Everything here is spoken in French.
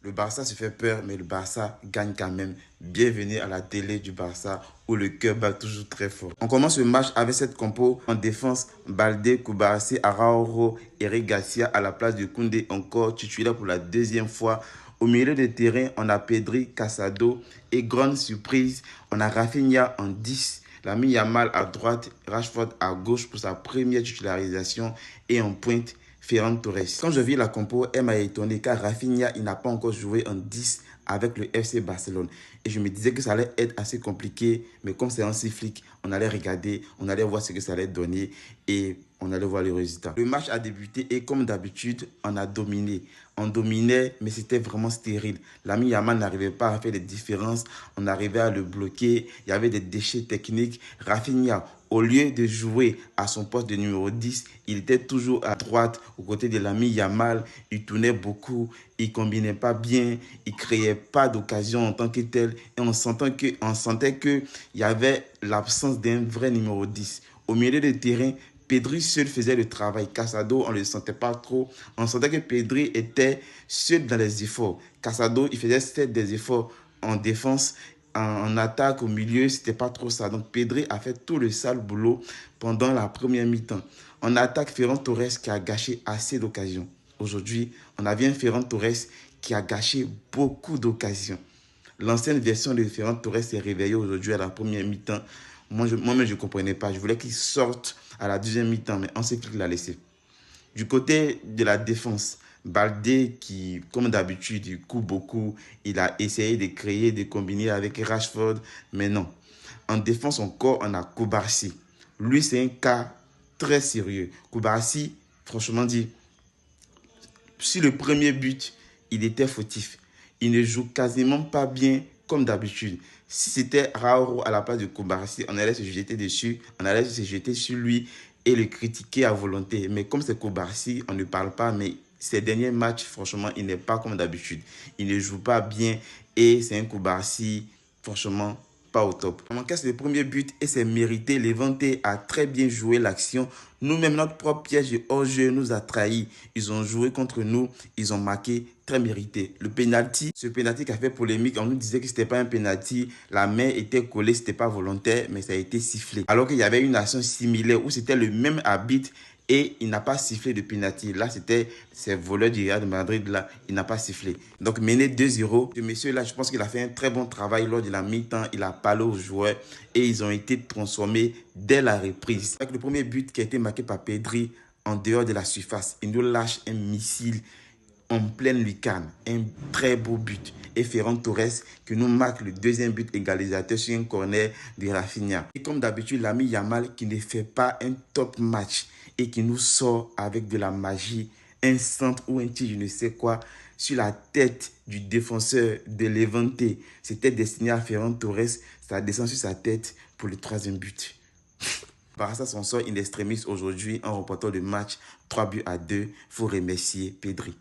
Le Barça se fait peur, mais le Barça gagne quand même. Bienvenue à la télé du Barça où le cœur bat toujours très fort. On commence le match avec cette compo en défense. Balde, Koubarsi, Araujo, Eric Garcia à la place de Koundé, encore titulaire pour la deuxième fois. Au milieu de terrain, on a Pedri, Casado et grande surprise, on a Rafinha en 10. Lamine Yamal à droite, Rashford à gauche pour sa première titularisation et en pointe, Ferran Torres. Quand je vis la compo, elle m'a étonné car Rafinha, il n'a pas encore joué en 10 avec le FC Barcelone. Et je me disais que ça allait être assez compliqué, mais comme c'est un cyclique, on allait regarder, on allait voir ce que ça allait donner et on allait voir le résultat. Le match a débuté et comme d'habitude, on a dominé. On dominait, mais c'était vraiment stérile. Lamine Yamal n'arrivait pas à faire des différences. On arrivait à le bloquer. Il y avait des déchets techniques. Rafinha, au lieu de jouer à son poste de numéro 10, il était toujours à droite, aux côtés de Lamine Yamal. Il tournait beaucoup, il ne combinait pas bien, il ne créait pas d'occasion en tant que tel. Et on sentait qu'il y avait l'absence d'un vrai numéro 10. Au milieu de terrain, Pedri seul faisait le travail. Casado, on ne le sentait pas trop. On sentait que Pedri était seul dans les efforts. Casado, il faisait des efforts en défense. En attaque, au milieu, c'était pas trop ça. Donc, Pedri a fait tout le sale boulot pendant la première mi-temps. En attaque, Ferran Torres qui a gâché assez d'occasions. Aujourd'hui, on a vu un Ferran Torres qui a gâché beaucoup d'occasions. L'ancienne version de Ferran Torres s'est réveillée aujourd'hui à la première mi-temps. Moi-même, je ne comprenais pas. Je voulais qu'il sorte à la deuxième mi-temps, mais on sait qu'il l'a laissé. Du côté de la défense, Balde qui, comme d'habitude, il coupe beaucoup. Il a essayé de créer, de combiner avec Rashford, mais non. En défense encore, on a Koubarsi. Lui, c'est un cas très sérieux. Koubarsi, franchement dit, sur le premier but, il était fautif. Il ne joue quasiment pas bien comme d'habitude. Si c'était Raoult à la place de Koubarsi, on allait se jeter dessus, on allait se jeter sur lui et le critiquer à volonté. Mais comme c'est Koubarsi, on ne parle pas, mais ces derniers matchs, franchement, il n'est pas comme d'habitude. Il ne joue pas bien et c'est un Koubarsi, franchement, pas au top. On encaisse le premier but et c'est mérité. Levante a très bien joué l'action. Nous-mêmes, notre propre piège de hors-jeu nous a trahis. Ils ont joué contre nous, ils ont marqué, très mérité. Le penalty, ce penalty qui a fait polémique, on nous disait que ce n'était pas un penalty. La main était collée, ce n'était pas volontaire, mais ça a été sifflé. Alors qu'il y avait une action similaire où c'était le même arbitre et il n'a pas sifflé de penalty. Là, c'était ces voleurs du Real de Madrid, là, il n'a pas sifflé. Donc, mené 2-0. Ce monsieur-là, je pense qu'il a fait un très bon travail lors de la mi-temps. Il a parlé aux joueurs et ils ont été transformés dès la reprise. Avec le premier but qui a été marqué par Pedri en dehors de la surface, il nous lâche un missile en pleine lucarne. Un très beau but. Et Ferran Torres qui nous marque le deuxième but égalisateur sur un corner de Rafinha. Et comme d'habitude, Lamine Yamal qui ne fait pas un top match et qui nous sort avec de la magie, un centre ou un tir, je ne sais quoi, sur la tête du défenseur de Levante. C'était destiné à Ferran Torres. Ça descend sur sa tête pour le troisième but. Barça s'en sort in extremis aujourd'hui en remportant le match 3-2. Il faut remercier Pedri.